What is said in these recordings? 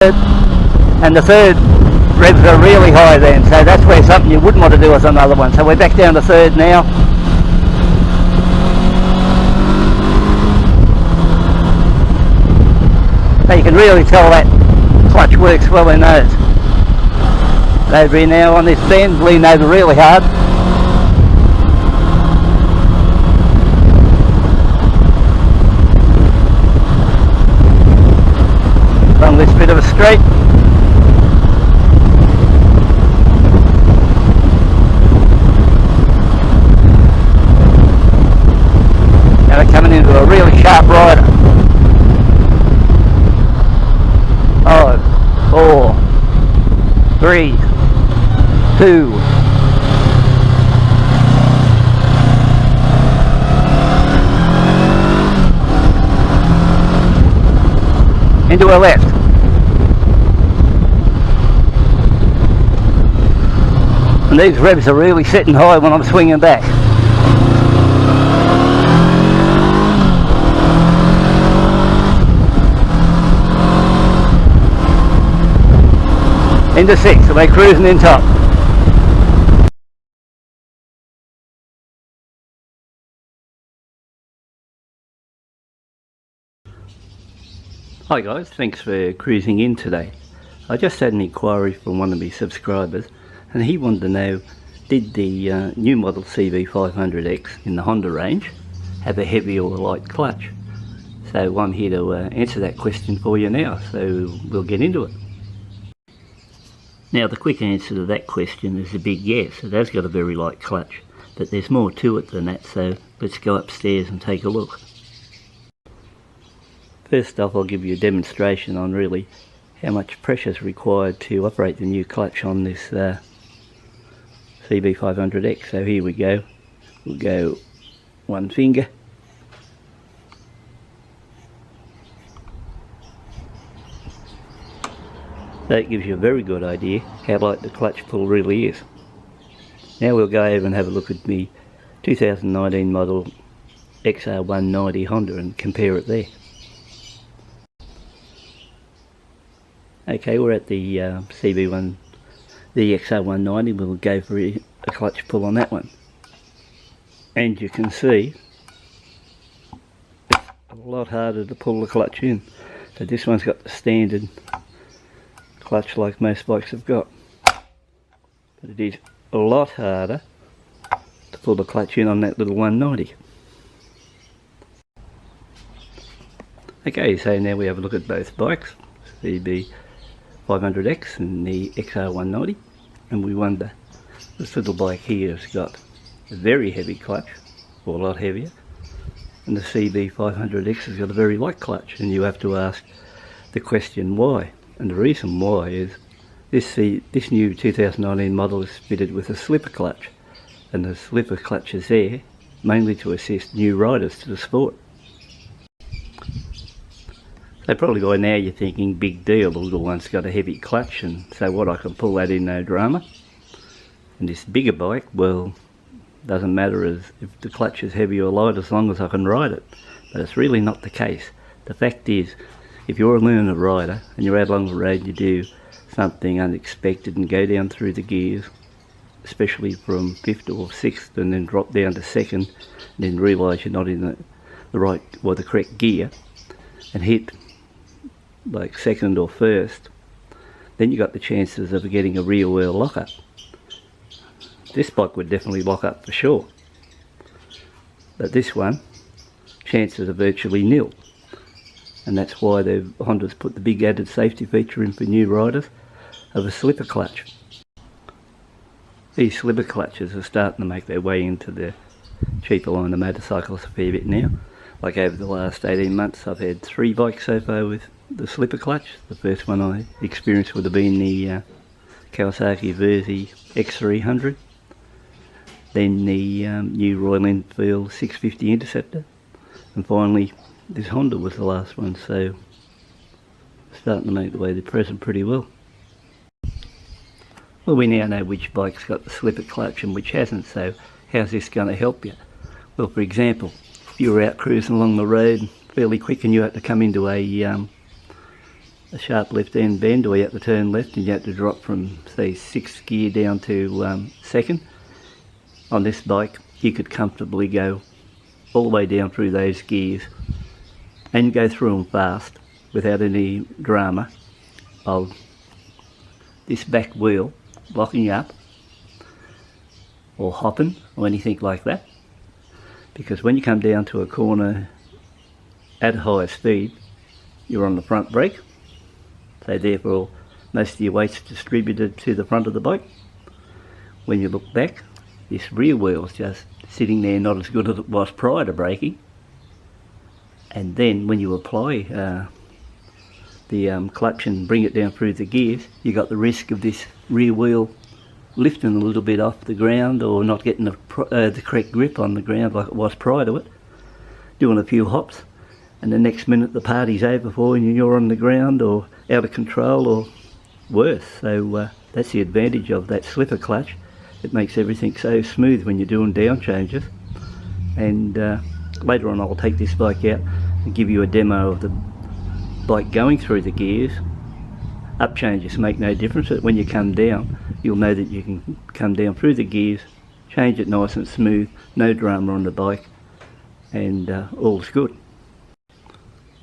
and the third revs are really high then, so that's where something you wouldn't want to do with another one. So we're back down to third now. So you can really tell that clutch works well in those. Over here now on this bend, lean over really hard. Along this bit of a straight. Now we're coming into a really sharp rider. 5, 4, 3, 2. Into a left. And these revs are really setting high when I'm swinging back. Into 6, so they're cruising in top. Hi guys, thanks for cruising in today. I just had an inquiry from one of my subscribers and he wanted to know, did the new model CB500X in the Honda range have a heavy or a light clutch? So I'm here to answer that question for you now, so we'll get into it. Now the quick answer to that question is a big yes. It has got a very light clutch, but there's more to it than that, so let's go upstairs and take a look. First off, I'll give you a demonstration on really how much pressure is required to operate the new clutch on this CB500X. So here we go. We'll go one finger. That gives you a very good idea how light the clutch pull really is. Now we'll go over and have a look at the 2019 model XR190 Honda and compare it there. Okay, we're at the the XR190. We'll go for a clutch pull on that one. And you can see it's a lot harder to pull the clutch in. So this one's got the standard clutch like most bikes have got. But it is a lot harder to pull the clutch in on that little 190. Okay, so now we have a look at both bikes, CB500X and the XR190, and we wonder, this little bike here has got a very heavy clutch, or a lot heavier, and the CB500X has got a very light clutch, and you have to ask the question why. And the reason why is this new 2019 model is fitted with a slipper clutch, and the slipper clutch is there mainly to assist new riders to the sport. So probably by now you're thinking, big deal, the little one's got a heavy clutch, and so what, I can pull that in no drama. And this bigger bike, well, doesn't matter as if the clutch is heavy or light as long as I can ride it. But it's really not the case. The fact is, if you're a learner rider and you're out along the road and you do something unexpected and go down through the gears, especially from 5th or 6th, and then drop down to 2nd, and then realise you're not in the right or the correct gear, and hit like 2nd or 1st, then you got the chances of getting a rear wheel lock-up. This bike would definitely lock up for sure, but this one, chances are virtually nil. And that's why Honda's put the big added safety feature in for new riders of a slipper clutch. These slipper clutches are starting to make their way into the cheaper line of motorcycles a fair bit now. Like over the last 18 months I've had 3 bikes so far with the slipper clutch. The first one I experienced would have been the Kawasaki Verzi X300. Then the new Royal Enfield 650 Interceptor. And finally this Honda was the last one, so starting to make the way to present pretty well. Well, we now know which bike's got the slipper clutch and which hasn't, so how's this going to help you? Well, for example, if you were out cruising along the road fairly quick and you had to come into a a sharp left hand bend, or you have to turn left and you have to drop from say 6th gear down to 2nd, on this bike you could comfortably go all the way down through those gears and go through them fast without any drama of this back wheel locking up or hopping or anything like that. Because when you come down to a corner at higher speed, you're on the front brake, so therefore most of your weight's distributed to the front of the bike. When you look back, this rear wheel's just sitting there, not as good as it was prior to braking. And then when you apply the clutch and bring it down through the gears, you got the risk of this rear wheel lifting a little bit off the ground, or not getting the correct grip on the ground like it was prior to it, doing a few hops, and the next minute the party's over for you and you're on the ground or out of control or worse. So that's the advantage of that slipper clutch. It makes everything so smooth when you're doing down changes. And later on I'll take this bike out and give you a demo of the bike going through the gears. Up changes make no difference, but when you come down you'll know that you can come down through the gears, change it nice and smooth, no drama on the bike, and all's good.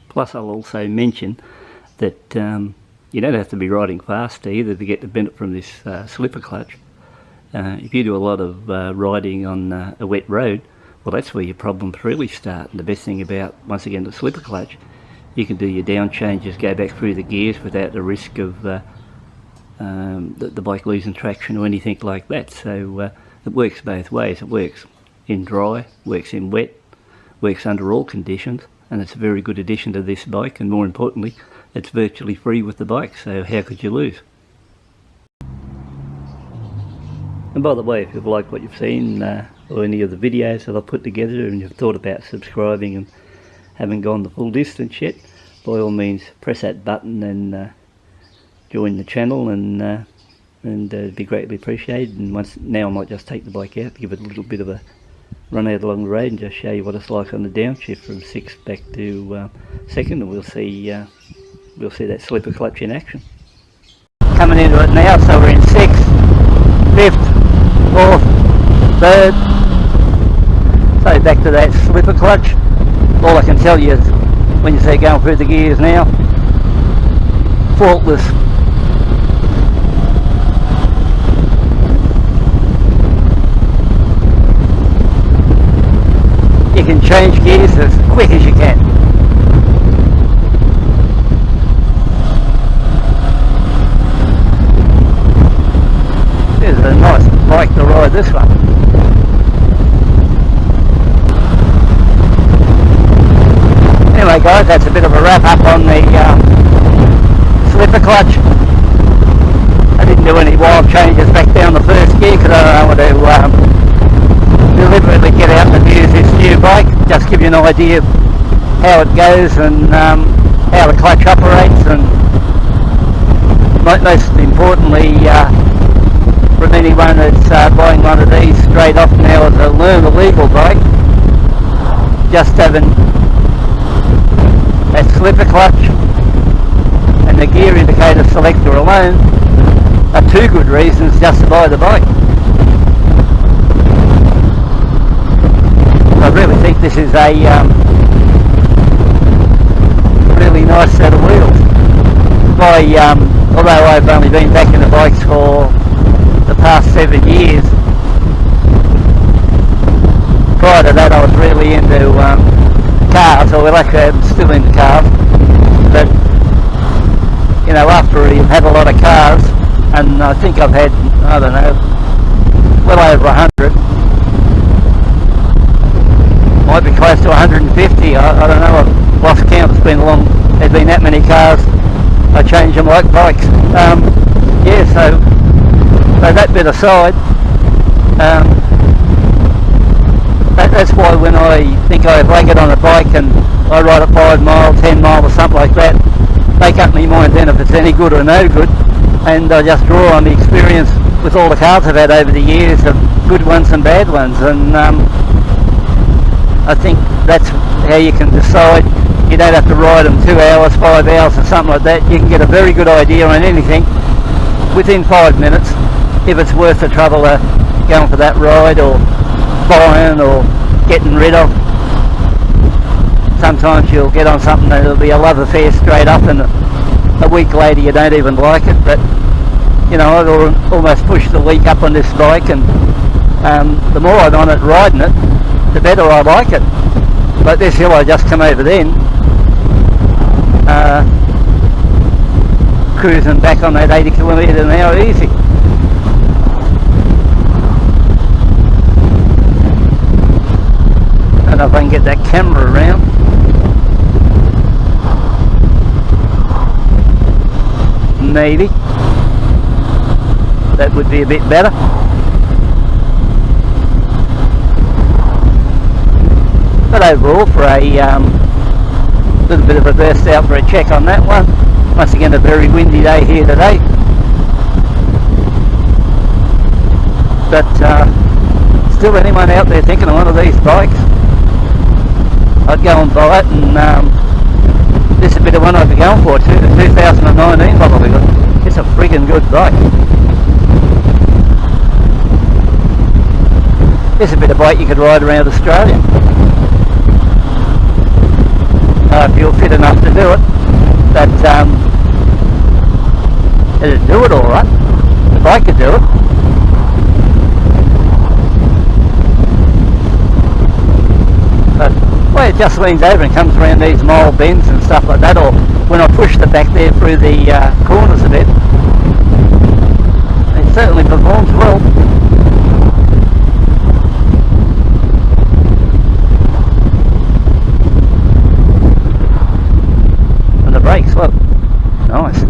Plus I'll also mention that you don't have to be riding fast either to get the benefit from this slipper clutch. If you do a lot of riding on a wet road, well, that's where your problems really start. And the best thing about, once again, the slipper clutch, you can do your down changes, go back through the gears without the risk of the bike losing traction or anything like that. So it works both ways. It works in dry, works in wet, works under all conditions, and it's a very good addition to this bike, and more importantly, it's virtually free with the bike, so how could you lose? And by the way, if you've liked what you've seen or any of the videos that I've put together and you've thought about subscribing and haven't gone the full distance yet, by all means press that button and join the channel, and it'd be greatly appreciated. And now I might just take the bike out, give it a little bit of a run out along the road and just show you what it's like on the downshift from 6th back to 2nd, and we'll see that slipper clutch in action. Coming into it now, so we're in 6th, 5th, 4th, 3rd. So back to that slipper clutch. All I can tell you is when you see going through the gears now, faultless. You can change gears as quick as you can. This is a nice bike to ride, this one. Anyway guys, that's a bit of a wrap up on the slipper clutch. I didn't do any wild changes back down the first gear because I don't want to deliberately get out and use this new bike. Just give you an idea of how it goes and how the clutch operates, and most importantly from anyone that's buying one of these straight off now as a learn illegal bike, just having that slipper clutch and the gear indicator selector alone are two good reasons just to buy the bike. I really think this is a really nice set of wheels. Although I've only been back in the bikes for the past 7 years, prior to that I was really into cars, or I'm still into cars, but you know, after you've had a lot of cars, and I think I've had, I don't know, well over 100, might be close to 150, I don't know, I've lost count. It's been there's been that many cars, I change them like bikes. Yeah, so that bit aside, that's why when I think I break it on a bike and I ride it 5 miles, 10 miles or something like that, make up my mind then if it's any good or no good, and I just draw on the experience with all the cars I've had over the years, of good ones and bad ones, and I think that's how you can decide You don't have to ride them 2 hours, 5 hours or something like that. You can get a very good idea on anything within 5 minutes, if it's worth the trouble of going for that ride or buying or getting rid of. Sometimes you'll get on something that'll be a love affair straight up, and a week later you don't even like it. But you know, I've almost pushed the leak up on this bike, and the more I'm on it riding it, the better I like it. Like this hill I just come over then, cruising back on that 80 kilometres an hour easy. I don't know if I can get that camera around. Maybe that would be a bit better. But overall, for a little bit of a burst out for a check on that one. Once again, a very windy day here today. But still, anyone out there thinking of one of these bikes, I'd go and buy it. And this is a bit of one I'd be going for too. The 2019 model. It's a friggin' good bike. It's a bit of bike you could ride around Australia. If you're fit enough to do it, but it'd do it alright. The bike could do it. But the way it just leans over and comes around these mild bends and stuff like that, or when I push the back there through the corners a bit, it certainly performs well. And the brakes, look, nice.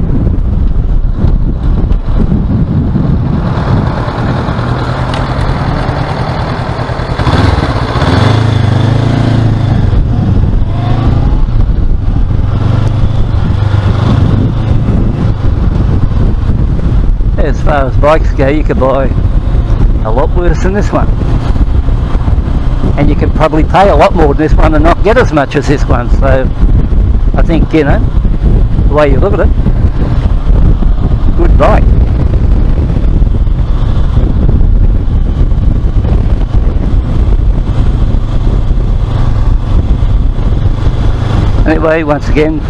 As far as bikes go, you could buy a lot worse than this one, and you could probably pay a lot more than this one and not get as much as this one. So I think, you know, the way you look at it, good bike. Anyway, once again,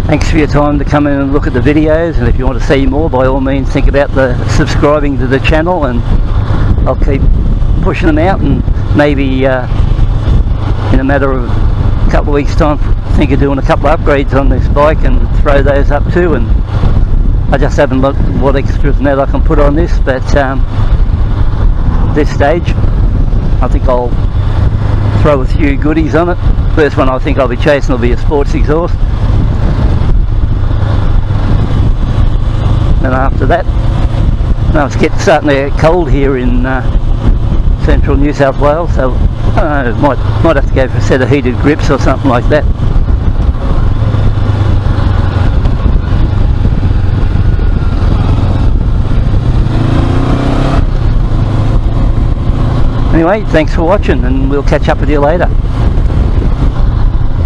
thanks for your time to come in and look at the videos, and if you want to see more, by all means think about subscribing to the channel, and I'll keep pushing them out, and maybe in a matter of a couple of weeks time think of doing a couple of upgrades on this bike and throw those up too. And I just haven't looked at what extras now I can put on this, but this stage I think I'll throw a few goodies on it. First one I think I'll be chasing will be a sports exhaust. And after that, now it's starting to get cold here in central New South Wales, so I don't know, might have to go for a set of heated grips or something like that. Anyway, thanks for watching, and we'll catch up with you later.